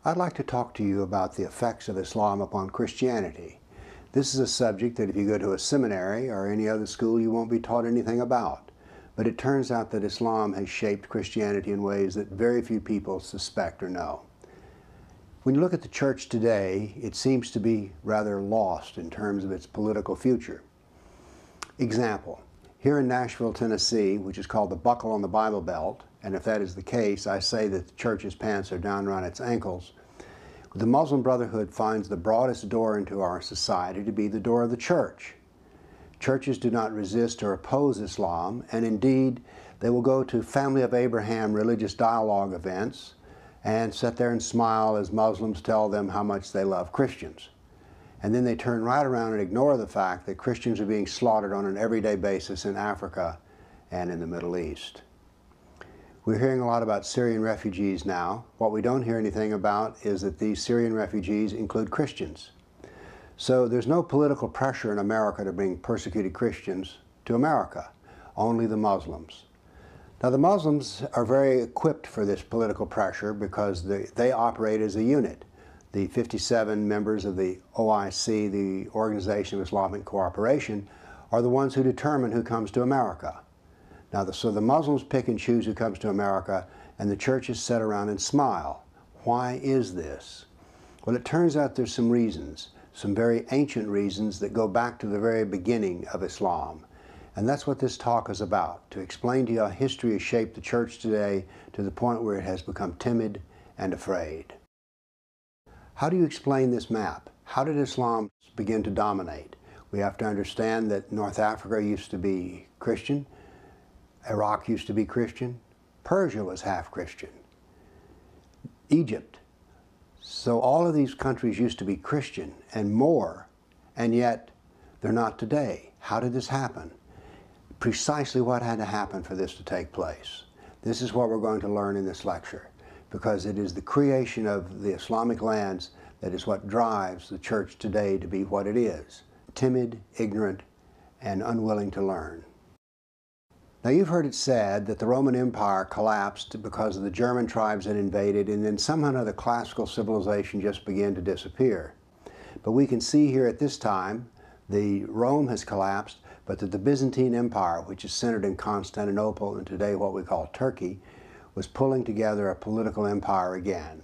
I'd like to talk to you about the effects of Islam upon Christianity. This is a subject that if you go to a seminary or any other school you won't be taught anything about. But it turns out that Islam has shaped Christianity in ways that very few people suspect or know. When you look at the church today, it seems to be rather lost in terms of its political future. Example, here in Nashville, Tennessee, which is called the Buckle on the Bible Belt, and if that is the case, I say that the church's pants are down around its ankles, the Muslim Brotherhood finds the broadest door into our society to be the door of the church. Churches do not resist or oppose Islam, and indeed, they will go to Family of Abraham religious dialogue events and sit there and smile as Muslims tell them how much they love Christians. And then they turn right around and ignore the fact that Christians are being slaughtered on an everyday basis in Africa and in the Middle East. We're hearing a lot about Syrian refugees now. What we don't hear anything about is that these Syrian refugees include Christians. So there's no political pressure in America to bring persecuted Christians to America, only the Muslims. Now the Muslims are very equipped for this political pressure because they operate as a unit. The 57 members of the OIC, the Organization of Islamic Cooperation, are the ones who determine who comes to America. Now, so the Muslims pick and choose who comes to America, and the churches sit around and smile. Why is this? Well, it turns out there's some reasons, some very ancient reasons that go back to the very beginning of Islam. And that's what this talk is about, to explain to you how history has shaped the church today to the point where it has become timid and afraid. How do you explain this map? How did Islam begin to dominate? We have to understand that North Africa used to be Christian, Iraq used to be Christian, Persia was half Christian, Egypt. So all of these countries used to be Christian and more, and yet they're not today. How did this happen? Precisely what had to happen for this to take place. This is what we're going to learn in this lecture, because it is the creation of the Islamic lands that is what drives the church today to be what it is, timid, ignorant, and unwilling to learn. Now you've heard it said that the Roman Empire collapsed because of the German tribes that invaded, and then somehow the classical civilization just began to disappear. But we can see here at this time, Rome has collapsed, but that the Byzantine Empire, which is centered in Constantinople and today what we call Turkey, was pulling together a political empire again.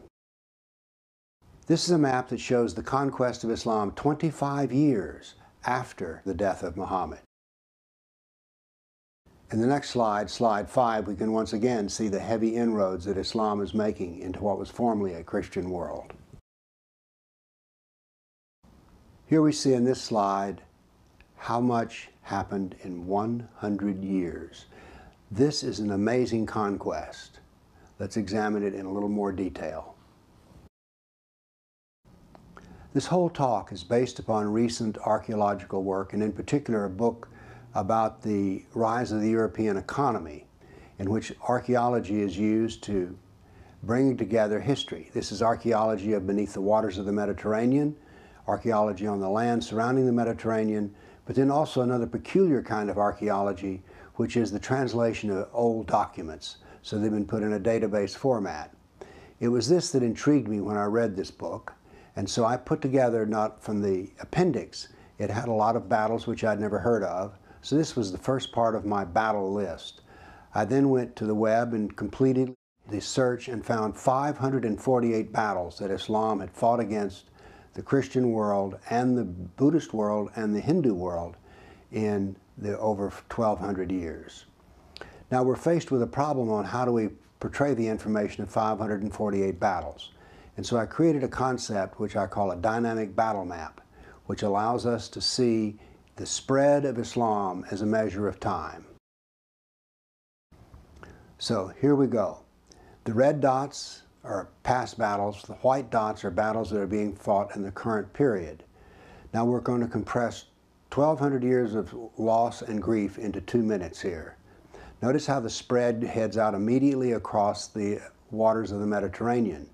This is a map that shows the conquest of Islam 25 years after the death of Muhammad. In the next slide, slide 5, we can once again see the heavy inroads that Islam is making into what was formerly a Christian world. Here we see in this slide how much happened in 100 years. This is an amazing conquest. Let's examine it in a little more detail. This whole talk is based upon recent archaeological work, and in particular a book about the rise of the European economy, in which archaeology is used to bring together history. This is archaeology of beneath the waters of the Mediterranean, archaeology on the land surrounding the Mediterranean, but then also another peculiar kind of archaeology, which is the translation of old documents. So they've been put in a database format. It was this that intrigued me when I read this book, and so I put together, not from the appendix, it had a lot of battles which I'd never heard of, so this was the first part of my battle list. I then went to the web and completed the search and found 548 battles that Islam had fought against the Christian world and the Buddhist world and the Hindu world in the over 1,200 years. Now we're faced with a problem on how do we portray the information of 548 battles. And so I created a concept which I call a dynamic battle map, which allows us to see the spread of Islam as a measure of time. So here we go. The red dots are past battles. The white dots are battles that are being fought in the current period. Now we're going to compress 1,200 years of loss and grief into 2 minutes here. Notice how the spread heads out immediately across the waters of the Mediterranean.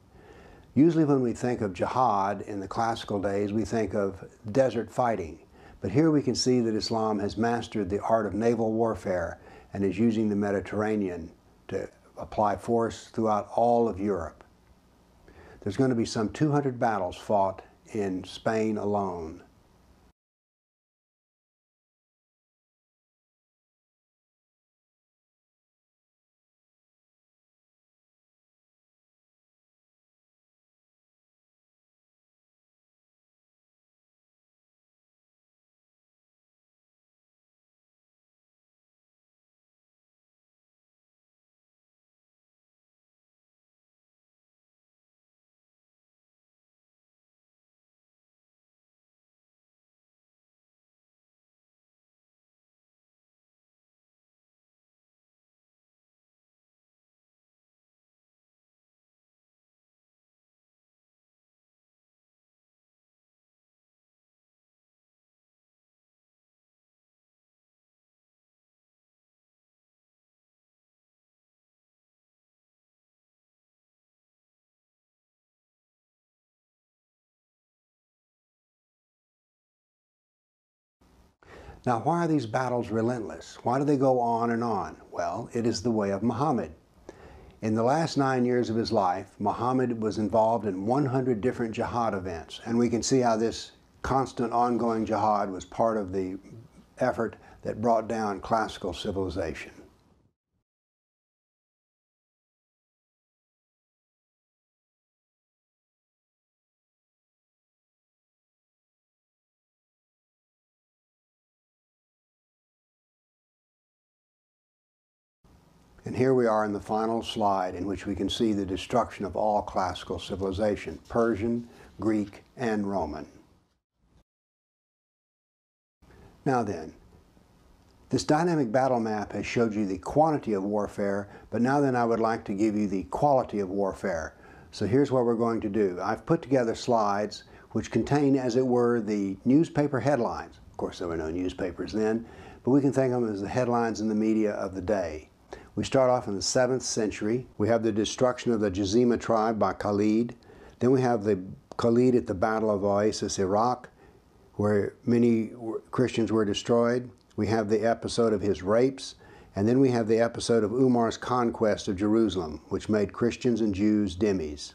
Usually when we think of jihad in the classical days, we think of desert fighting. But here we can see that Islam has mastered the art of naval warfare and is using the Mediterranean to apply force throughout all of Europe. there's going to be some 200 battles fought in Spain alone. Now, why are these battles relentless? Why do they go on and on? Well, it is the way of Muhammad. In the last 9 years of his life, Muhammad was involved in 100 different jihad events, and we can see how this constant ongoing jihad was part of the effort that brought down classical civilization. And here we are in the final slide in which we can see the destruction of all classical civilization, Persian, Greek, and Roman. Now then, this dynamic battle map has showed you the quantity of warfare, but now then I would like to give you the quality of warfare. So here's what we're going to do. I've put together slides which contain, as it were, the newspaper headlines. Of course, there were no newspapers then, but we can think of them as the headlines in the media of the day. We start off in the 7th century. We have the destruction of the Jazima tribe by Khalid. Then we have the Khalid at the Battle of Oasis, Iraq, where many Christians were destroyed. We have the episode of his rapes. And then we have the episode of Umar's conquest of Jerusalem, which made Christians and Jews dhimmis.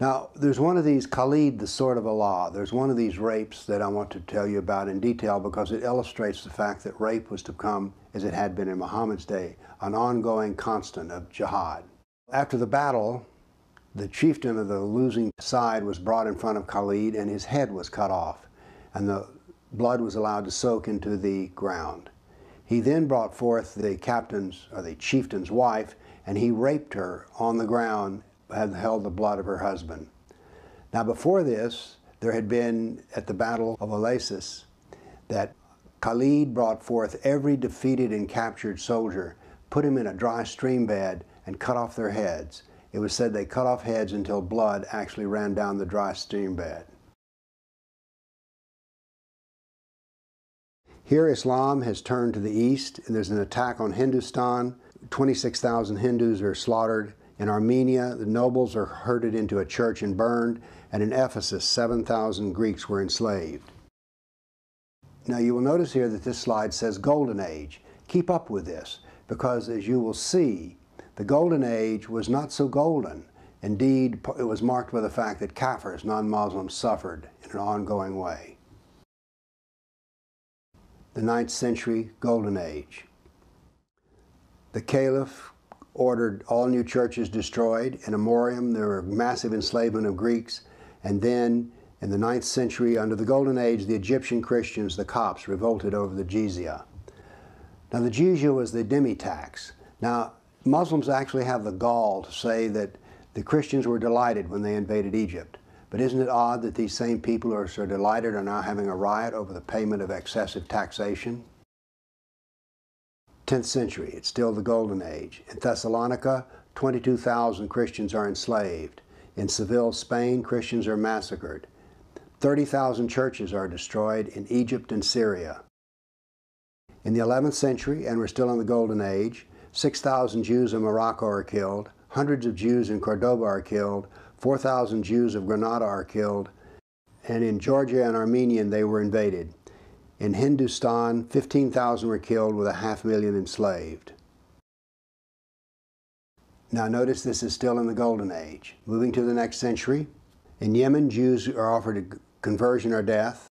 Now, there's one of these, Khalid, the sword of Allah. There's one of these rapes that I want to tell you about in detail because it illustrates the fact that rape was to become, as it had been in Muhammad's day, an ongoing constant of jihad. After the battle, the chieftain of the losing side was brought in front of Khalid and his head was cut off, and the blood was allowed to soak into the ground. He then brought forth the captain's, or the chieftain's wife, and he raped her on the ground, had held the blood of her husband. Now before this, there had been at the Battle of Oasis that Khalid brought forth every defeated and captured soldier, put him in a dry stream bed, and cut off their heads. It was said they cut off heads until blood actually ran down the dry stream bed. Here Islam has turned to the east, and there's an attack on Hindustan. 26,000 Hindus are slaughtered. In Armenia, the nobles are herded into a church and burned, and in Ephesus, 7,000 Greeks were enslaved. Now you will notice here that this slide says Golden Age. Keep up with this, because as you will see, the Golden Age was not so golden. Indeed, it was marked by the fact that Kafirs, non-Muslims, suffered in an ongoing way. The 9th century Golden Age. The Caliph ordered all new churches destroyed. In Amorium, there were massive enslavement of Greeks. And then, in the 9th century, under the Golden Age, the Egyptian Christians, the Copts, revolted over the jizya. Now, the jizya was the dhimmi tax. Now, Muslims actually have the gall to say that the Christians were delighted when they invaded Egypt. But isn't it odd that these same people who are so delighted are now having a riot over the payment of excessive taxation? 10th century, it's still the Golden Age. In Thessalonica, 22,000 Christians are enslaved. In Seville, Spain, Christians are massacred. 30,000 churches are destroyed in Egypt and Syria. In the 11th century, and we're still in the Golden Age, 6,000 Jews in Morocco are killed, hundreds of Jews in Cordoba are killed, 4,000 Jews of Granada are killed, and in Georgia and Armenia they were invaded. In Hindustan, 15,000 were killed with 500,000 enslaved. Now notice this is still in the Golden Age. Moving to the next century, in Yemen, Jews are offered conversion or death.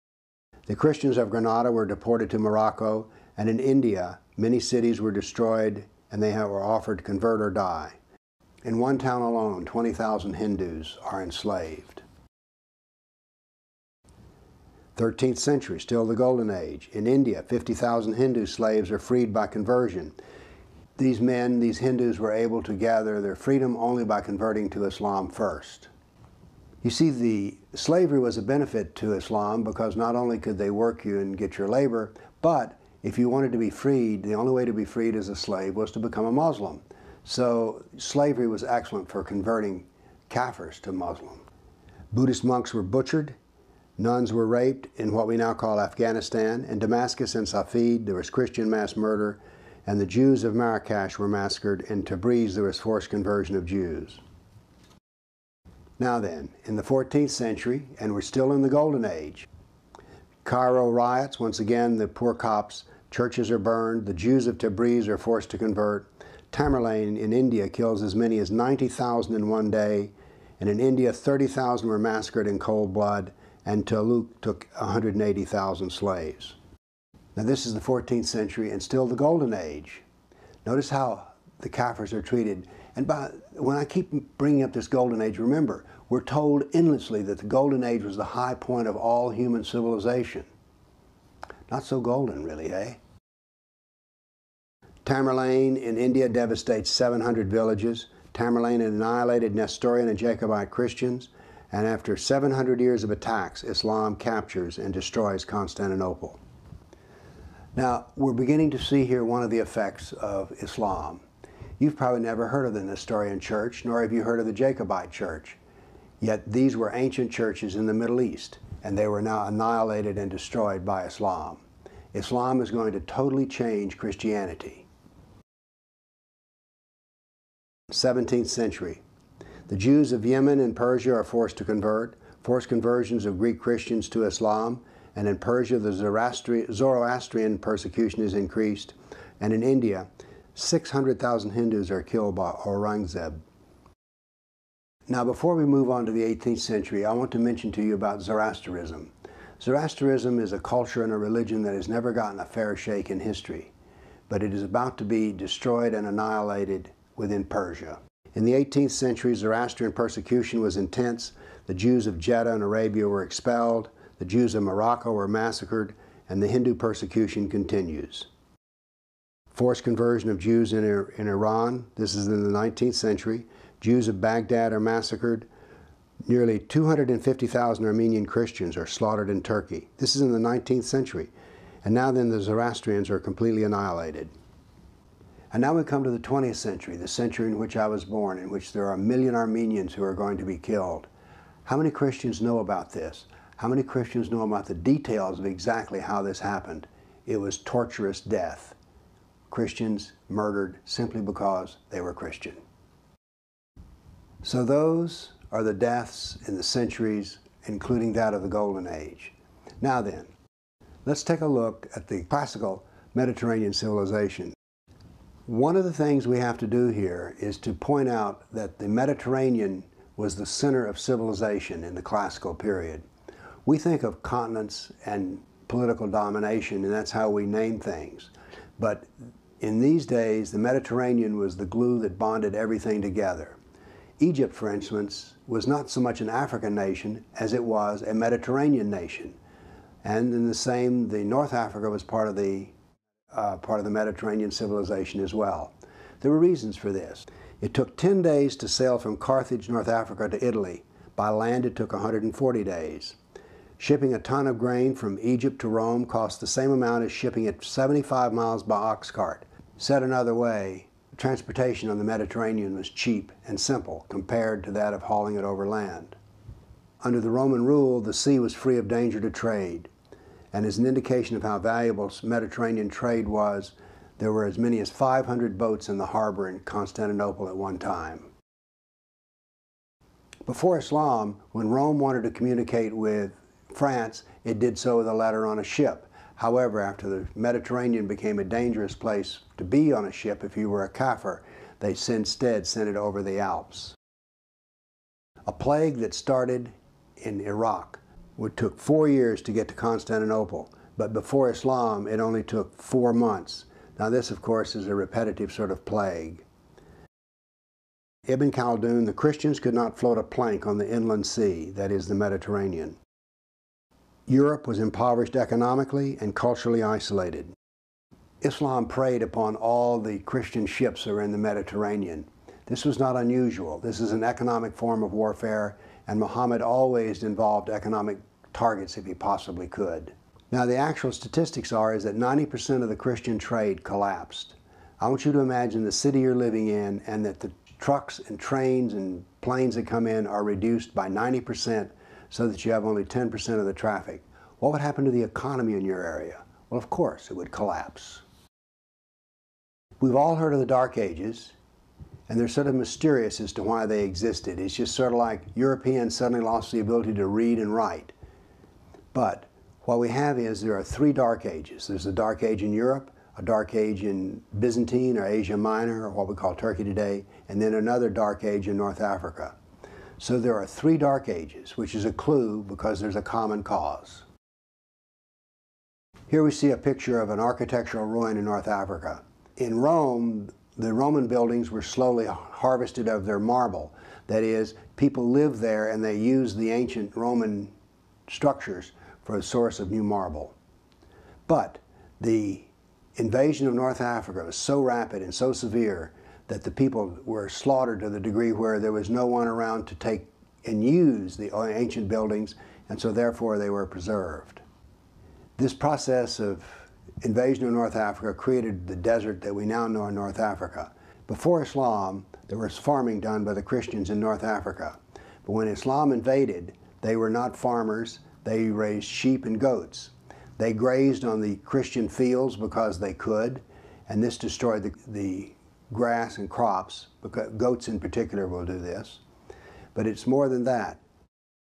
The Christians of Granada were deported to Morocco, and in India, many cities were destroyed and they were offered to convert or die. In one town alone, 20,000 Hindus are enslaved. 13th century, still the Golden Age. In India, 50,000 Hindu slaves are freed by conversion. These men, these Hindus, were able to gather their freedom only by converting to Islam first. You see, the slavery was a benefit to Islam because not only could they work you and get your labor, but if you wanted to be freed, the only way to be freed as a slave was to become a Muslim. So slavery was excellent for converting Kafirs to Muslim. Buddhist monks were butchered. Nuns were raped in what we now call Afghanistan. In Damascus and Safed, there was Christian mass murder, and the Jews of Marrakesh were massacred. In Tabriz, there was forced conversion of Jews. Now then, in the 14th century, and we're still in the Golden Age, Cairo riots, once again, the poor Copts, churches are burned, the Jews of Tabriz are forced to convert. Tamerlane in India kills as many as 90,000 in one day, and in India 30,000 were massacred in cold blood, and Tuluk took 180,000 slaves. Now this is the 14th century and still the Golden Age. Notice how the Kafirs are treated. And when I keep bringing up this Golden Age, remember, we're told endlessly that the Golden Age was the high point of all human civilization. Not so golden, really, eh? Tamerlane in India devastates 700 villages. Tamerlane annihilated Nestorian and Jacobite Christians, and after 700 years of attacks, Islam captures and destroys Constantinople. Now, we're beginning to see here one of the effects of Islam. You've probably never heard of the Nestorian Church, nor have you heard of the Jacobite Church. Yet these were ancient churches in the Middle East, and they were now annihilated and destroyed by Islam. Islam is going to totally change Christianity. 17th century. The Jews of Yemen and Persia are forced to convert. Forced conversions of Greek Christians to Islam, and in Persia the Zoroastrian persecution is increased, and in India 600,000 Hindus are killed by Aurangzeb. Now before we move on to the 18th century, I want to mention to you about Zoroastrianism. Zoroastrianism is a culture and a religion that has never gotten a fair shake in history, but it is about to be destroyed and annihilated within Persia. In the 18th century, Zoroastrian persecution was intense. The Jews of Jeddah and Arabia were expelled, the Jews of Morocco were massacred, and the Hindu persecution continues. Forced conversion of Jews in Iran, this is in the 19th century. Jews of Baghdad are massacred. Nearly 250,000 Armenian Christians are slaughtered in Turkey. This is in the 19th century. And now then the Zoroastrians are completely annihilated. And now we come to the 20th century, the century in which I was born, in which there are 1 million Armenians who are going to be killed. How many Christians know about this? How many Christians know about the details of exactly how this happened? It was torturous death. Christians murdered simply because they were Christian. So those are the deaths in the centuries, including that of the Golden Age. Now then, let's take a look at the classical Mediterranean civilization. One of the things we have to do here is to point out that the Mediterranean was the center of civilization in the classical period. We think of continents and political domination, and that's how we name things. But in these days, the Mediterranean was the glue that bonded everything together. Egypt, for instance, was not so much an African nation as it was a Mediterranean nation. And in the same, the North Africa was part of the Mediterranean civilization as well. There were reasons for this. It took 10 days to sail from Carthage, North Africa, to Italy. By land, it took 140 days. Shipping a ton of grain from Egypt to Rome cost the same amount as shipping it 75 miles by ox cart. Said another way, transportation on the Mediterranean was cheap and simple compared to that of hauling it over land. Under the Roman rule, the sea was free of danger to trade. And as an indication of how valuable Mediterranean trade was, there were as many as 500 boats in the harbor in Constantinople at one time. Before Islam, when Rome wanted to communicate with France, it did so with a letter on a ship. However, after the Mediterranean became a dangerous place to be on a ship if you were a kafir, they instead sent it over the Alps. A plague that started in Iraq took 4 years to get to Constantinople, but before Islam it only took 4 months. Now this, of course, is a repetitive sort of plague. Ibn Khaldun, the Christians could not float a plank on the inland sea, that is the Mediterranean. Europe was impoverished economically and culturally isolated. Islam preyed upon all the Christian ships that were in the Mediterranean. This was not unusual. This is an economic form of warfare, and Muhammad always involved economic targets if he possibly could. Now the actual statistics is that 90% of the Christian trade collapsed. I want you to imagine the city you're living in and that the trucks and trains and planes that come in are reduced by 90% so that you have only 10% of the traffic. What would happen to the economy in your area? Well, of course, it would collapse. We've all heard of the Dark Ages, and they're sort of mysterious as to why they existed. It's just sort of like Europeans suddenly lost the ability to read and write. But what we have is there are 3 Dark Ages. There's the Dark Age in Europe, a Dark Age in Byzantine or Asia Minor, or what we call Turkey today, and then another Dark Age in North Africa. So there are 3 Dark Ages, which is a clue because there's a common cause. Here we see a picture of an architectural ruin in North Africa. In Rome, the Roman buildings were slowly harvested of their marble. That is, people lived there and they used the ancient Roman structures for a source of new marble. But the invasion of North Africa was so rapid and so severe that the people were slaughtered to the degree where there was no one around to take and use the ancient buildings, and so therefore they were preserved. This process of invasion of North Africa created the desert that we now know in North Africa. Before Islam, there was farming done by the Christians in North Africa. But when Islam invaded, they were not farmers, they raised sheep and goats. They grazed on the Christian fields because they could, and this destroyed the grass and crops, because goats in particular will do this. But it's more than that.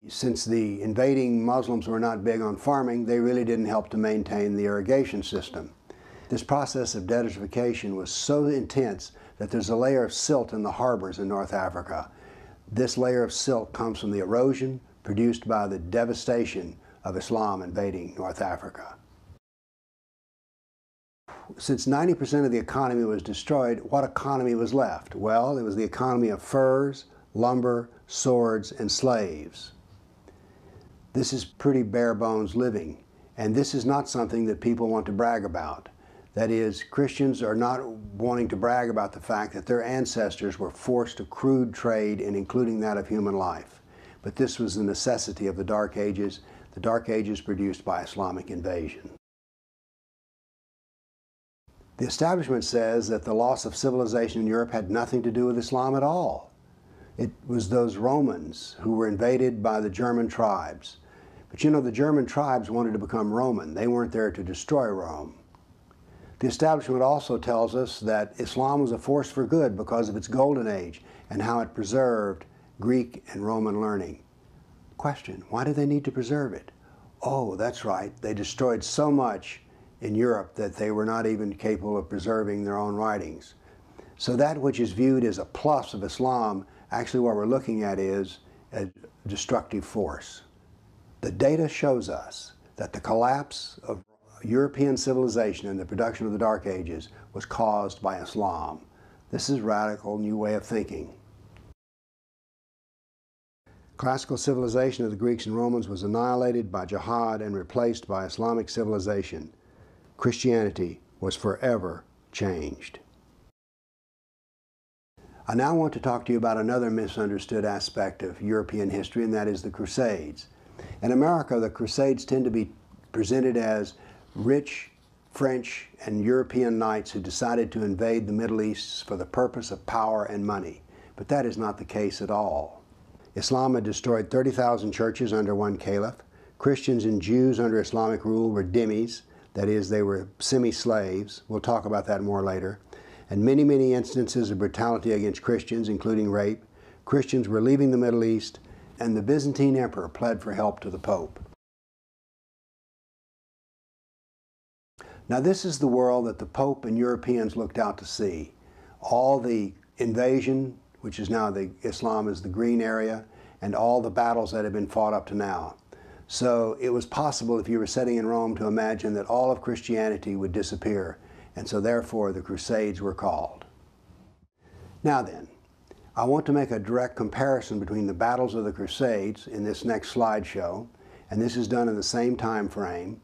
Since the invading Muslims were not big on farming, they really didn't help to maintain the irrigation system. This process of desertification was so intense that there's a layer of silt in the harbors in North Africa. This layer of silt comes from the erosion produced by the devastation of Islam invading North Africa. Since 90% of the economy was destroyed, what economy was left? Well, it was the economy of furs, lumber, swords, and slaves. This is pretty bare bones living, and this is not something that people want to brag about. That is, Christians are not wanting to brag about the fact that their ancestors were forced to crude trade and including that of human life. But this was the necessity of the Dark Ages produced by Islamic invasion. The establishment says that the loss of civilization in Europe had nothing to do with Islam at all. It was those Romans who were invaded by the German tribes. But you know, the German tribes wanted to become Roman. They weren't there to destroy Rome. The establishment also tells us that Islam was a force for good because of its golden age and how it preserved Greek and Roman learning. Question, why do they need to preserve it? Oh, that's right, they destroyed so much in Europe that they were not even capable of preserving their own writings. So that which is viewed as a plus of Islam, actually what we're looking at is a destructive force. The data shows us that the collapse of European civilization and the production of the Dark Ages was caused by Islam. This is a radical new way of thinking. Classical civilization of the Greeks and Romans was annihilated by jihad and replaced by Islamic civilization. Christianity was forever changed. I now want to talk to you about another misunderstood aspect of European history, and that is the Crusades. In America, the Crusades tend to be presented as rich French and European knights who decided to invade the Middle East for the purpose of power and money. But that is not the case at all. Islam had destroyed 30,000 churches under one caliph. Christians and Jews under Islamic rule were dhimmis, that is, they were semi-slaves. We'll talk about that more later. And many, many instances of brutality against Christians, including rape. Christians were leaving the Middle East, and the Byzantine emperor pled for help to the Pope. Now this is the world that the Pope and Europeans looked out to see. All the invasion, which is now Islam is the green area, and all the battles that have been fought up to now. So it was possible, if you were sitting in Rome, to imagine that all of Christianity would disappear, and so therefore the Crusades were called. Now then, I want to make a direct comparison between the battles of the Crusades in this next slideshow, and this is done in the same time frame.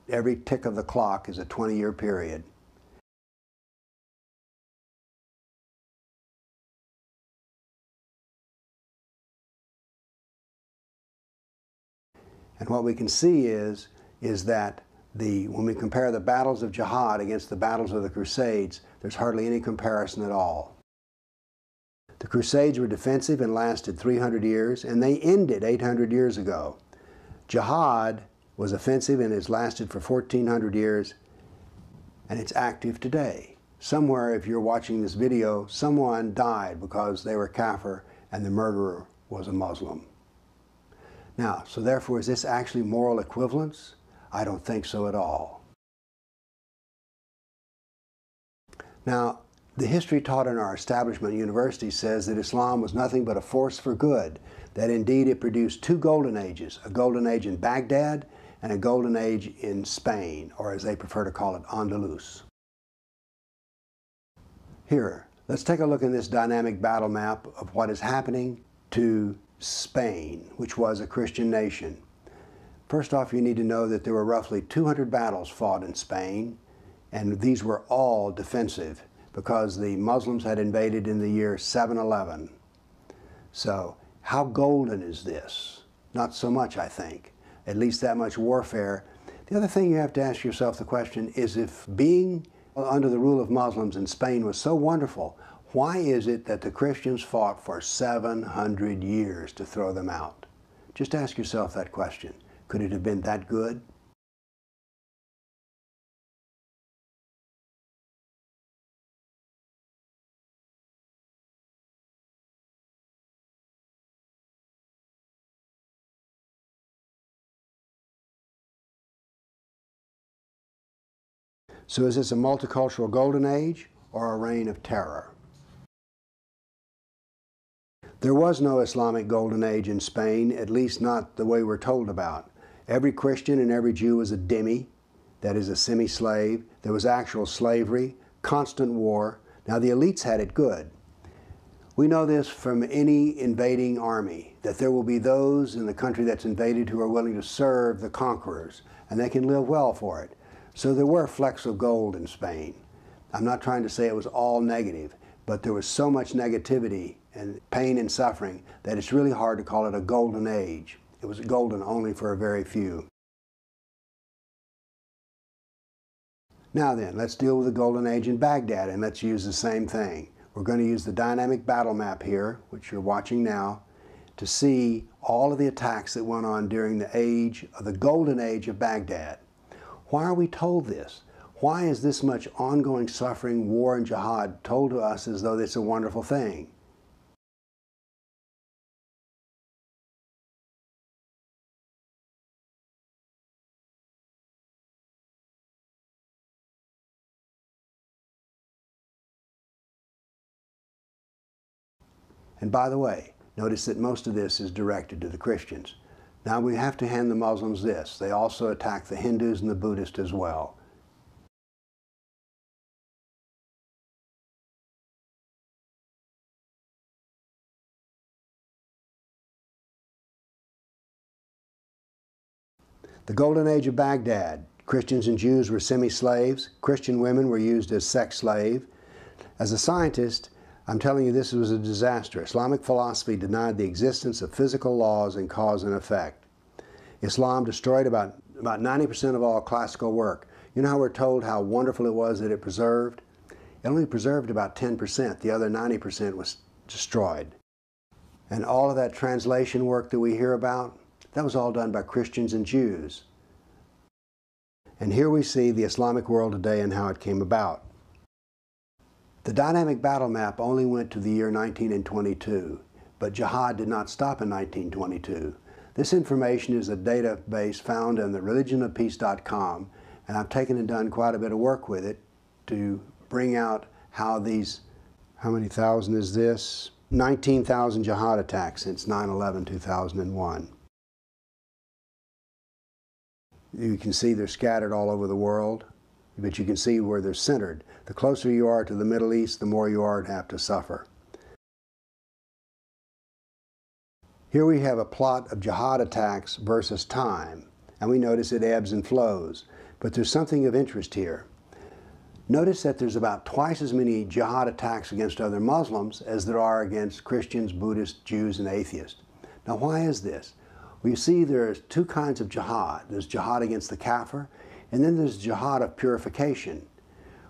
Every tick of the clock is a 20-year period. And what we can see is that when we compare the battles of jihad against the battles of the Crusades, there's hardly any comparison at all. The Crusades were defensive and lasted 300 years, and they ended 800 years ago. Jihad was offensive and has lasted for 1400 years, and it's active today. Somewhere, if you're watching this video, someone died because they were kafir and the murderer was a Muslim. Now, so therefore, is this actually moral equivalence? I don't think so at all. Now, the history taught in our establishment university says that Islam was nothing but a force for good, that indeed it produced two golden ages, a golden age in Baghdad and a golden age in Spain, or as they prefer to call it, Andalus. Here, let's take a look at this dynamic battle map of what is happening to Spain, which was a Christian nation. First off, you need to know that there were roughly 200 battles fought in Spain, and these were all defensive because the Muslims had invaded in the year 711. So, how golden is this? Not so much, I think. At least that much warfare. The other thing you have to ask yourself the question is, if being under the rule of Muslims in Spain was so wonderful, why is it that the Christians fought for 700 years to throw them out? Just ask yourself that question. Could it have been that good? So is this a multicultural golden age or a reign of terror? There was no Islamic golden age in Spain, at least not the way we're told about. Every Christian and every Jew was a dhimmi, that is a semi-slave. There was actual slavery, constant war. Now the elites had it good. We know this from any invading army, that there will be those in the country that's invaded who are willing to serve the conquerors, and they can live well for it. So there were flecks of gold in Spain. I'm not trying to say it was all negative, but there was so much negativity and pain and suffering that it's really hard to call it a golden age. It was golden only for a very few. Now then, let's deal with the golden age in Baghdad, and let's use the same thing. We're going to use the dynamic battle map here, which you're watching now, to see all of the attacks that went on during the age of the golden age of Baghdad. Why are we told this? Why is this much ongoing suffering, war, and jihad told to us as though it's a wonderful thing? And by the way, notice that most of this is directed to the Christians. Now we have to hand the Muslims this. They also attack the Hindus and the Buddhists as well. The Golden Age of Baghdad. Christians and Jews were semi-slaves. Christian women were used as sex slaves. As a scientist, I'm telling you this was a disaster. Islamic philosophy denied the existence of physical laws and cause and effect. Islam destroyed about 90% of all classical work. You know how we're told how wonderful it was that it preserved? It only preserved about 10%. The other 90% was destroyed. And all of that translation work that we hear about, that was all done by Christians and Jews. And here we see the Islamic world today and how it came about. The dynamic battle map only went to the year 1922, but jihad did not stop in 1922. This information is a database found on the religionofpeace.com, And I've taken and done quite a bit of work with it to bring out how these, how many thousand is this? 19,000 jihad attacks since 9/11/2001. You can see they're scattered all over the world, but you can see where they're centered. The closer you are to the Middle East, the more you are to have to suffer. Here we have a plot of jihad attacks versus time, and we notice it ebbs and flows. But there's something of interest here. Notice that there's about twice as many jihad attacks against other Muslims as there are against Christians, Buddhists, Jews, and atheists. Now, why is this? Well, you see there's two kinds of jihad. There's jihad against the kafir, and then there's jihad of purification.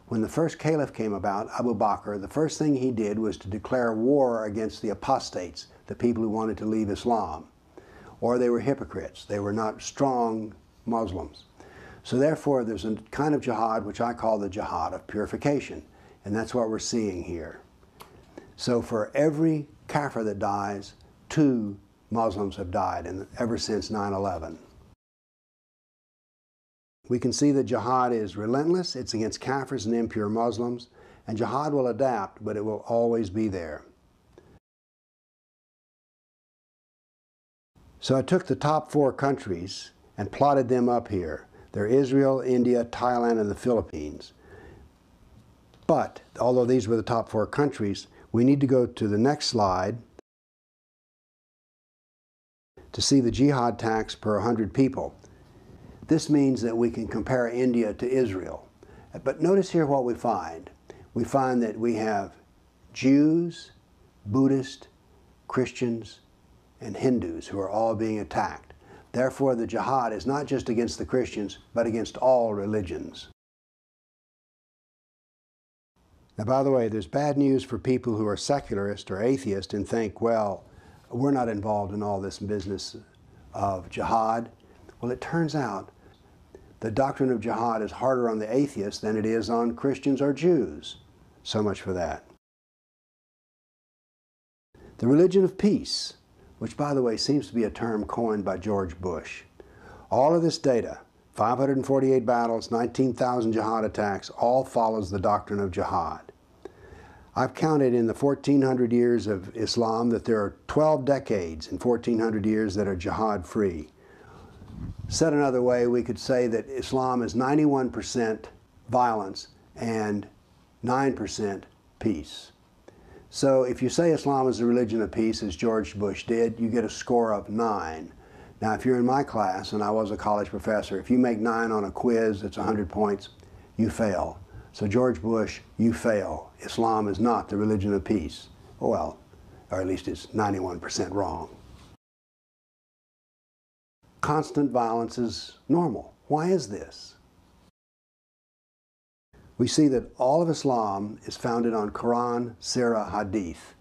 When the first caliph came about, Abu Bakr, the first thing he did was to declare war against the apostates, the people who wanted to leave Islam. Or they were hypocrites. They were not strong Muslims. So therefore, there's a kind of jihad which I call the jihad of purification, and that's what we're seeing here. So for every kafir that dies, 2 Muslims have died ever since 9/11. We can see that jihad is relentless. It's against kafirs and impure Muslims, and jihad will adapt, but it will always be there. So I took the top 4 countries and plotted them up here. They're Israel, India, Thailand, and the Philippines. But, although these were the top 4 countries, we need to go to the next slide to see the jihad attacks per 100 people. This means that we can compare India to Israel. But notice here what we find. We find that we have Jews, Buddhists, Christians, and Hindus who are all being attacked. Therefore, the jihad is not just against the Christians, but against all religions. Now, by the way, there's bad news for people who are secularist or atheist and think, well, we're not involved in all this business of jihad. Well, it turns out the doctrine of jihad is harder on the atheists than it is on Christians or Jews. So much for that. The religion of peace, which, by the way, seems to be a term coined by George Bush. All of this data, 548 battles, 19,000 jihad attacks, all follows the doctrine of jihad. I've counted in the 1400 years of Islam that there are 12 decades in 1400 years that are jihad-free. Said another way, we could say that Islam is 91% violence and 9% peace. So if you say Islam is a religion of peace, as George Bush did, you get a score of 9. Now, if you're in my class, and I was a college professor, if you make 9 on a quiz that's 100 points, you fail. So George Bush, you fail. Islam is not the religion of peace. Well, or at least it's 91% wrong. Constant violence is normal. Why is this? We see that all of Islam is founded on Quran, Sirah, Hadith.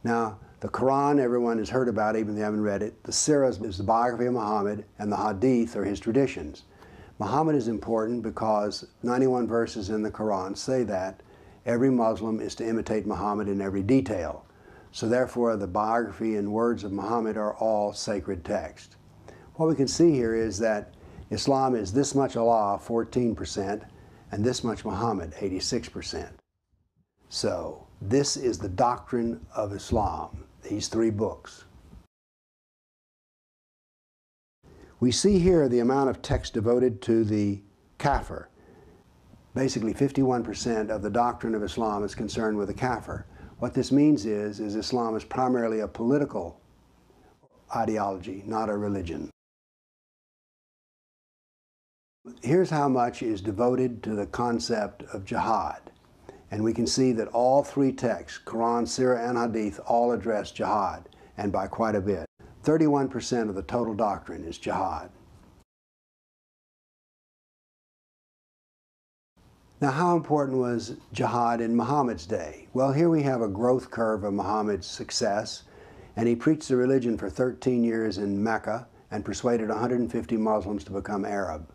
Now, the Quran everyone has heard about, even if they haven't read it. The Sirah is the biography of Muhammad, and the Hadith are his traditions. Muhammad is important because 91 verses in the Quran say that every Muslim is to imitate Muhammad in every detail. So therefore, the biography and words of Muhammad are all sacred text. What we can see here is that Islam is this much Allah, 14%, and this much Muhammad, 86%. So this is the doctrine of Islam, these 3 books. We see here the amount of text devoted to the kafir. Basically 51% of the doctrine of Islam is concerned with the kafir. What this means is Islam is primarily a political ideology, not a religion. Here's how much is devoted to the concept of jihad. And we can see that all 3 texts, Quran, Sirah, and Hadith, all address jihad, and by quite a bit. 31% of the total doctrine is jihad. Now, how important was jihad in Muhammad's day? Well, here we have a growth curve of Muhammad's success, and he preached the religion for 13 years in Mecca and persuaded 150 Muslims to become Arab.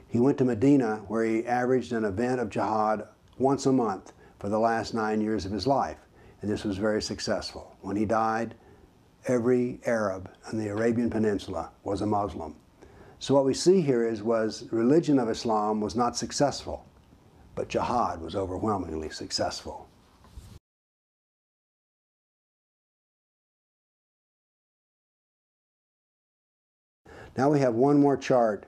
He went to Medina, where he averaged an event of jihad once a month for the last 9 years of his life, and this was very successful. When he died, every Arab on the Arabian Peninsula was a Muslim. So what we see here was religion of Islam was not successful, but jihad was overwhelmingly successful. Now we have one more chart.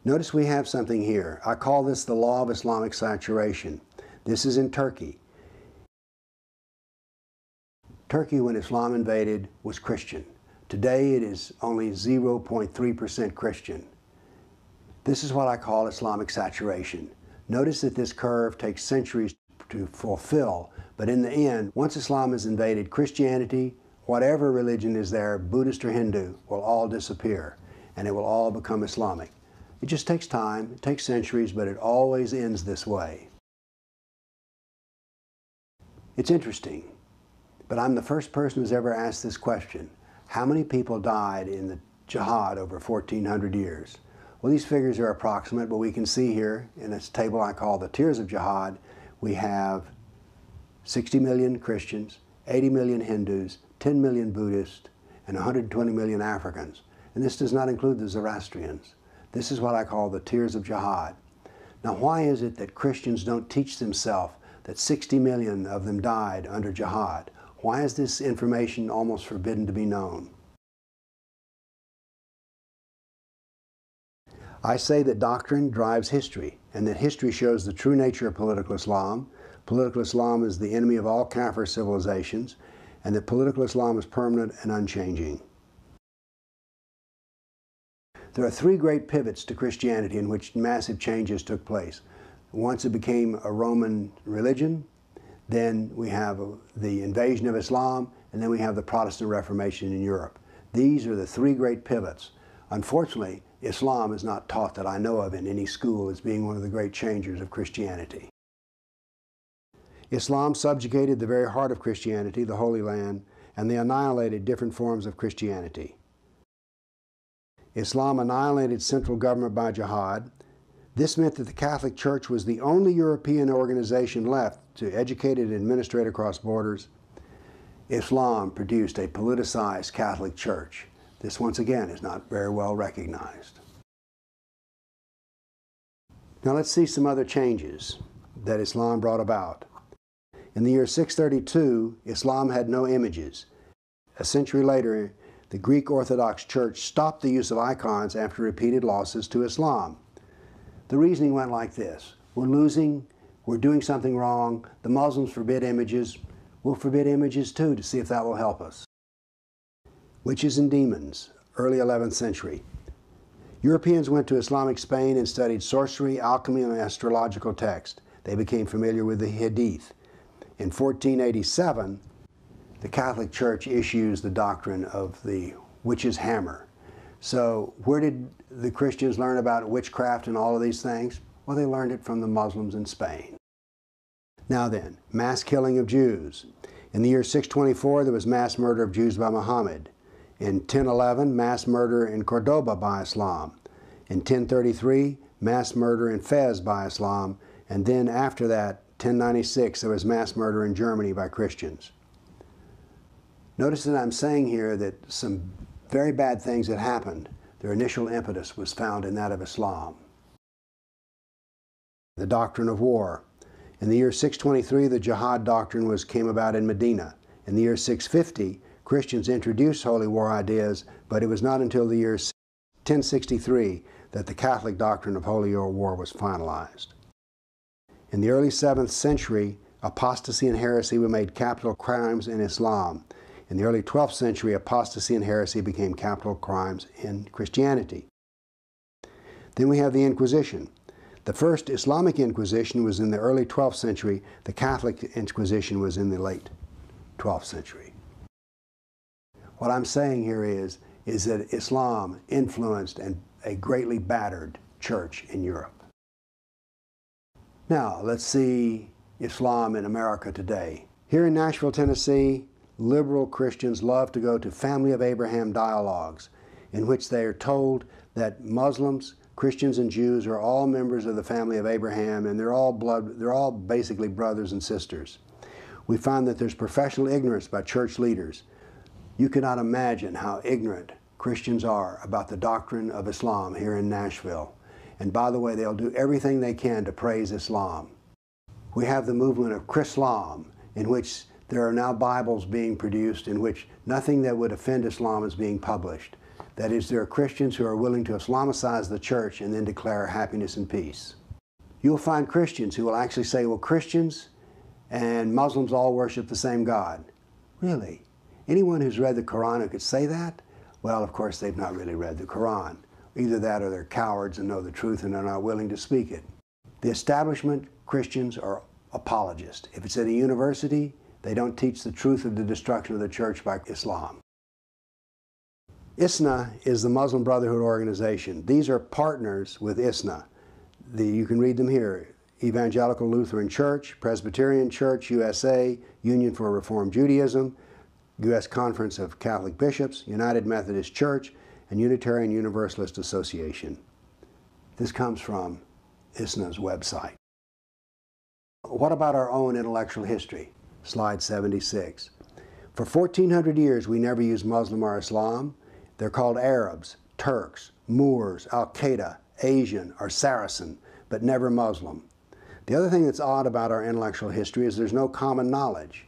Notice we have something here. I call this the law of Islamic saturation. This is in Turkey. Turkey, when Islam invaded, was Christian. Today it is only 0.3% Christian. This is what I call Islamic saturation. Notice that this curve takes centuries to fulfill, but in the end, once Islam is invaded, Christianity, whatever religion is there, Buddhist or Hindu, will all disappear, and it will all become Islamic. It just takes time, it takes centuries, but it always ends this way. It's interesting, but I'm the first person who's ever asked this question. How many people died in the jihad over 1,400 years? Well, these figures are approximate, but we can see here in this table I call the tiers of jihad, we have 60 million Christians, 80 million Hindus, 10 million Buddhists, and 120 million Africans. And this does not include the Zoroastrians. This is what I call the tiers of jihad. Now, why is it that Christians don't teach themselves that 60 million of them died under jihad? Why is this information almost forbidden to be known? I say that doctrine drives history, and that history shows the true nature of political Islam. Political Islam is the enemy of all Kafir civilizations, and that political Islam is permanent and unchanging. There are three great pivots to Christianity in which massive changes took place. Once it became a Roman religion, then we have the invasion of Islam, and then we have the Protestant Reformation in Europe. These are the three great pivots. Unfortunately, Islam is not taught that I know of in any school as being one of the great changers of Christianity. Islam subjugated the very heart of Christianity, the Holy Land, and they annihilated different forms of Christianity. Islam annihilated central government by jihad. This meant that the Catholic Church was the only European organization left to educate and administrate across borders. Islam produced a politicized Catholic Church. This, once again, is not very well recognized. Now let's see some other changes that Islam brought about. In the year 632, Islam had no images. A century later, the Greek Orthodox Church stopped the use of icons after repeated losses to Islam. The reasoning went like this: we're losing, we're doing something wrong, the Muslims forbid images, we'll forbid images too to see if that will help us. Witches and demons, early 11th century. Europeans went to Islamic Spain and studied sorcery, alchemy, and astrological texts. They became familiar with the Hadith. In 1487, the Catholic Church issues the doctrine of the witch's hammer. So where did the Christians learn about witchcraft and all of these things? Well, they learned it from the Muslims in Spain. Now then, mass killing of Jews. In the year 624, there was mass murder of Jews by Muhammad. In 1011, mass murder in Cordoba by Islam. In 1033, mass murder in Fez by Islam. And then after that, 1096, there was mass murder in Germany by Christians. Notice that I'm saying here that some very bad things that happened, their initial impetus was found in that of Islam. The doctrine of war. In the year 623, the jihad doctrine came about in Medina. In the year 650, Christians introduced holy war ideas, but it was not until the year 1063 that the Catholic doctrine of holy war was finalized. In the early 7th century, apostasy and heresy were made capital crimes in Islam. In the early 12th century, apostasy and heresy became capital crimes in Christianity. Then we have the Inquisition. The first Islamic Inquisition was in the early 12th century. The Catholic Inquisition was in the late 12th century. What I'm saying here is that Islam influenced a greatly battered church in Europe. Now, let's see Islam in America today. Here in Nashville, Tennessee, liberal Christians love to go to Family of Abraham dialogues, in which they are told that Muslims, Christians, and Jews are all members of the family of Abraham, and they're all basically brothers and sisters. We find that there's professional ignorance by church leaders. You cannot imagine how ignorant Christians are about the doctrine of Islam here in Nashville. And by the way, they'll do everything they can to praise Islam. We have the movement of Chrislam, in which there are now Bibles being produced in which nothing that would offend Islam is being published. That is, there are Christians who are willing to Islamicize the church and then declare happiness and peace. You'll find Christians who will actually say, well, Christians and Muslims all worship the same God. Really? Anyone who's read the Quran who could say that? Well, of course, they've not really read the Quran. Either that or they're cowards and know the truth and are not willing to speak it. The establishment Christians are apologists. If it's at a university, they don't teach the truth of the destruction of the church by Islam. ISNA is the Muslim Brotherhood organization. These are partners with ISNA. You can read them here: Evangelical Lutheran Church, Presbyterian Church USA, Union for Reform Judaism, U.S. Conference of Catholic Bishops, United Methodist Church, and Unitarian Universalist Association. This comes from ISNA's website. What about our own intellectual history? Slide 76. For 1400 years we never used Muslim or Islam. They're called Arabs, Turks, Moors, Al-Qaeda, Asian, or Saracen, but never Muslim. The other thing that's odd about our intellectual history is there's no common knowledge.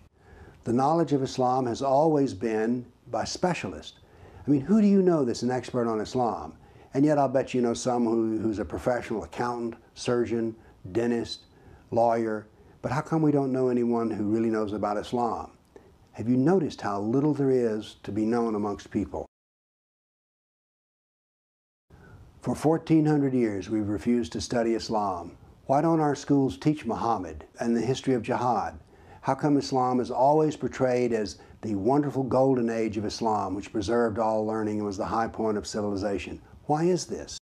The knowledge of Islam has always been by specialists. I mean, who do you know that's an expert on Islam? And yet I'll bet you know some who's a professional accountant, surgeon, dentist, lawyer. But how come we don't know anyone who really knows about Islam? Have you noticed how little there is to be known amongst people? For 1400 years we've refused to study Islam. Why don't our schools teach Muhammad and the history of jihad? How come Islam is always portrayed as the wonderful golden age of Islam, which preserved all learning and was the high point of civilization? Why is this?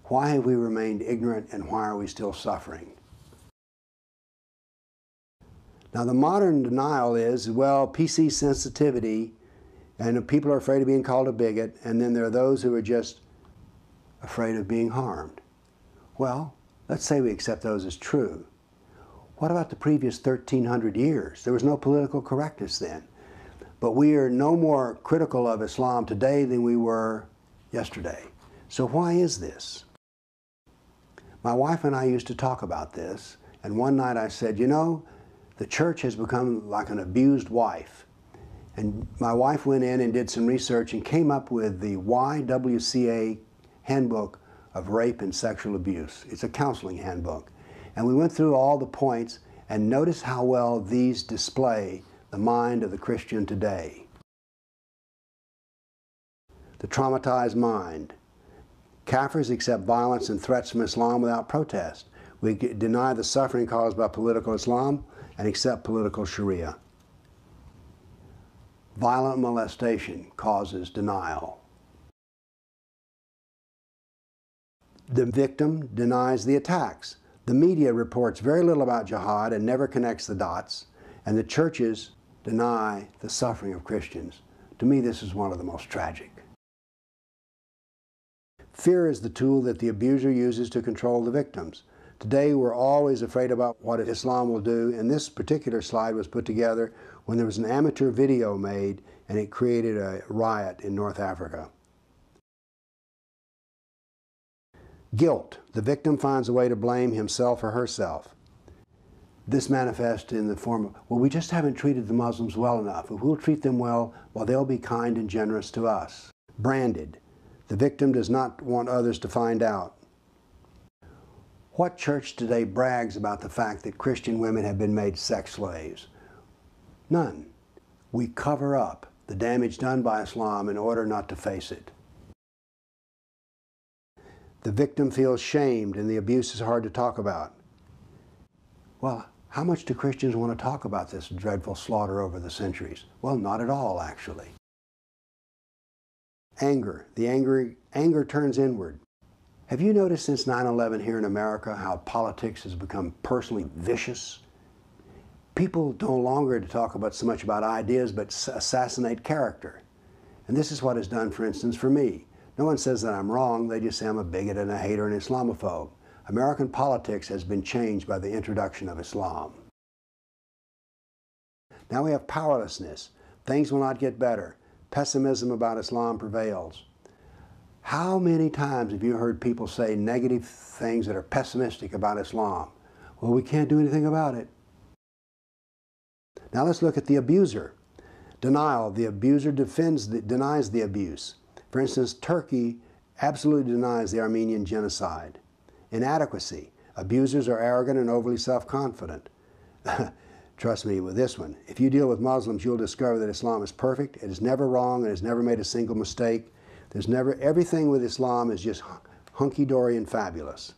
Why have we remained ignorant, and why are we still suffering? Now, the modern denial is, well, PC sensitivity, and people are afraid of being called a bigot, and then there are those who are just afraid of being harmed. Well, let's say we accept those as true. What about the previous 1300 years? There was no political correctness then. But we are no more critical of Islam today than we were yesterday. So why is this? My wife and I used to talk about this, and one night I said, you know, the church has become like an abused wife. And my wife went in and did some research and came up with the YWCA Handbook of Rape and Sexual Abuse. It's a counseling handbook. And we went through all the points and notice how well these display the mind of the Christian today. The traumatized mind. Kafirs accept violence and threats from Islam without protest. We deny the suffering caused by political Islam and accept political Sharia. Violent molestation causes denial. The victim denies the attacks. The media reports very little about jihad and never connects the dots, and the churches deny the suffering of Christians. To me, this is one of the most tragic. Fear is the tool that the abuser uses to control the victims. Today, we're always afraid about what Islam will do, and this particular slide was put together when there was an amateur video made, and it created a riot in North Africa. Guilt. The victim finds a way to blame himself or herself. This manifests in the form of, well, we just haven't treated the Muslims well enough. If we'll treat them well, they'll be kind and generous to us. Branded. The victim does not want others to find out. What church today brags about the fact that Christian women have been made sex slaves? None. We cover up the damage done by Islam in order not to face it. The victim feels shamed and the abuse is hard to talk about. Well, how much do Christians want to talk about this dreadful slaughter over the centuries? Well, not at all, actually. Anger. The anger turns inward. Have you noticed since 9/11 here in America how politics has become personally vicious? People no longer talk about so much about ideas, but assassinate character. And this is what it's done, for instance, for me. No one says that I'm wrong, they just say I'm a bigot and a hater and Islamophobe. American politics has been changed by the introduction of Islam. Now we have powerlessness. Things will not get better. pessimism about Islam prevails. How many times have you heard people say negative things that are pessimistic about Islam? Well, we can't do anything about it. Now let's look at the abuser. Denial. The abuser denies the abuse. For instance, Turkey absolutely denies the Armenian genocide. Inadequacy. Abusers are arrogant and overly self-confident. Trust me with this one. If you deal with Muslims, you'll discover that Islam is perfect. It is never wrong. It has never made a single mistake. Everything with Islam is just hunky-dory and fabulous.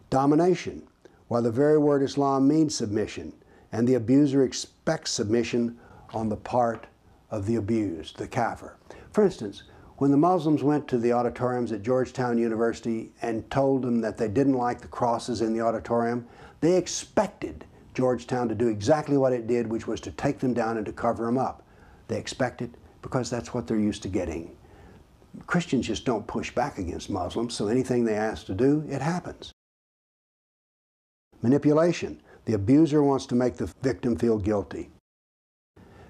Domination. While the very word Islam means submission, and the abuser expects submission on the part of the abused, the kafir. For instance, when the Muslims went to the auditoriums at Georgetown University and told them that they didn't like the crosses in the auditorium, they expected Georgetown to do exactly what it did, which was to take them down and to cover them up. They expect it because that's what they're used to getting. Christians just don't push back against Muslims, so anything they ask to do, it happens. Manipulation. The abuser wants to make the victim feel guilty.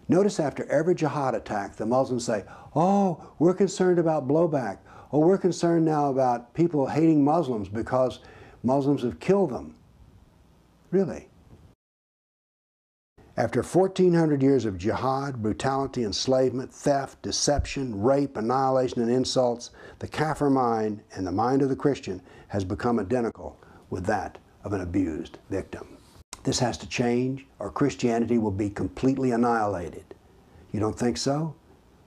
Notice after every jihad attack, the Muslims say, oh, we're concerned about blowback. Oh, we're concerned now about people hating Muslims because Muslims have killed them. Really? After 1,400 years of jihad, brutality, enslavement, theft, deception, rape, annihilation, and insults, the kafir mind and the mind of the Christian has become identical with that of an abused victim. This has to change, or Christianity will be completely annihilated. You don't think so?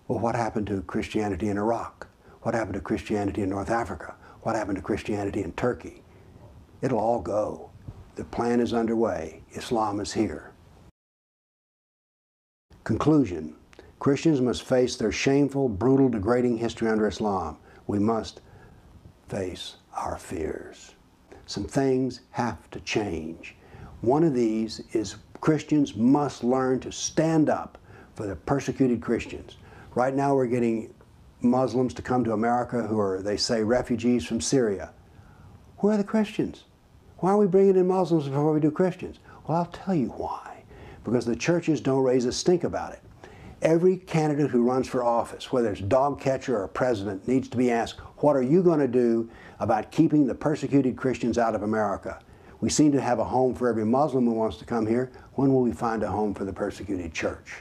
Well, what happened to Christianity in Iraq? What happened to Christianity in North Africa? What happened to Christianity in Turkey? It'll all go. The plan is underway. Islam is here. Conclusion. Christians must face their shameful, brutal, degrading history under Islam. We must face our fears. Some things have to change. One of these is Christians must learn to stand up for the persecuted Christians. Right now we're getting Muslims to come to America who are, they say, refugees from Syria. Where are the Christians? Why are we bringing in Muslims before we do Christians? Well, I'll tell you why. Because the churches don't raise a stink about it. Every candidate who runs for office, whether it's dog catcher or president, needs to be asked, what are you going to do about keeping the persecuted Christians out of America? We seem to have a home for every Muslim who wants to come here. When will we find a home for the persecuted church?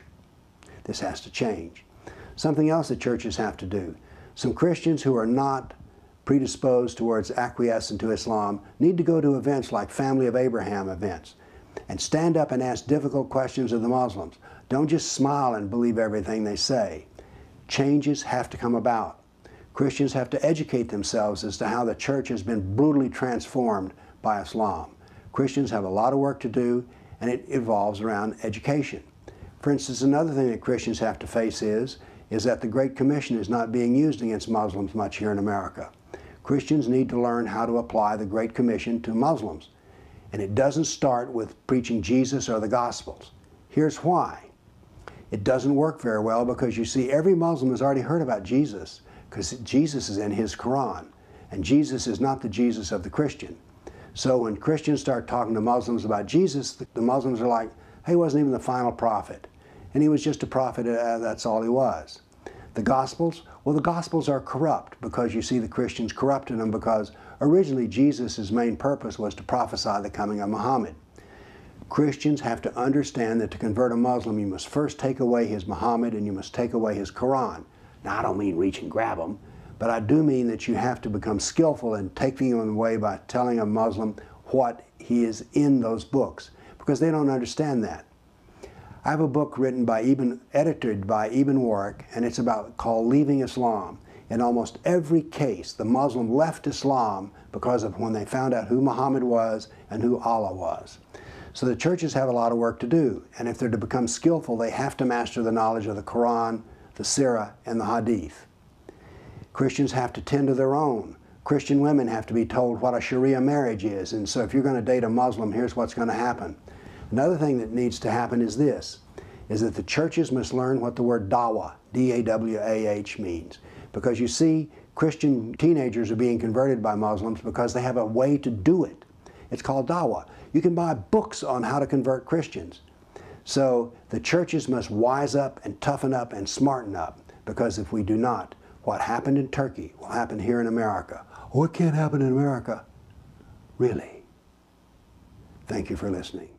This has to change. Something else that churches have to do. Some Christians who are not predisposed towards acquiescing to Islam need to go to events like Family of Abraham events and stand up and ask difficult questions of the Muslims. Don't just smile and believe everything they say. Changes have to come about. Christians have to educate themselves as to how the church has been brutally transformed by Islam. Christians have a lot of work to do, and it evolves around education. For instance, another thing that Christians have to face is that the Great Commission is not being used against Muslims much here in America. Christians need to learn how to apply the Great Commission to Muslims. And it doesn't start with preaching Jesus or the Gospels. Here's why. It doesn't work very well because you see, every Muslim has already heard about Jesus because Jesus is in his Quran. And Jesus is not the Jesus of the Christian. So when Christians start talking to Muslims about Jesus, the Muslims are like, he wasn't even the final prophet. And he was just a prophet, that's all he was. The Gospels, well, the Gospels are corrupt because you see the Christians corrupted them because originally Jesus' main purpose was to prophesy the coming of Muhammad. Christians have to understand that to convert a Muslim, you must first take away his Muhammad and you must take away his Quran. Now, I don't mean reach and grab them, but I do mean that you have to become skillful in taking them away by telling a Muslim what he is in those books, because they don't understand that. I have a book written by edited by Ibn Warwick, and it's called Leaving Islam. In almost every case, the Muslim left Islam because of when they found out who Muhammad was and who Allah was. So the churches have a lot of work to do, and if they're to become skillful, they have to master the knowledge of the Quran, the Sirah, and the Hadith. Christians have to tend to their own. Christian women have to be told what a Sharia marriage is, and so if you're going to date a Muslim, here's what's going to happen. Another thing that needs to happen is this, is that the churches must learn what the word dawah, D-A-W-A-H, means. Because you see, Christian teenagers are being converted by Muslims because they have a way to do it. It's called dawah. You can buy books on how to convert Christians. So the churches must wise up and toughen up and smarten up, because if we do not, what happened in Turkey will happen here in America. Oh, it can't happen in America. Really? Thank you for listening.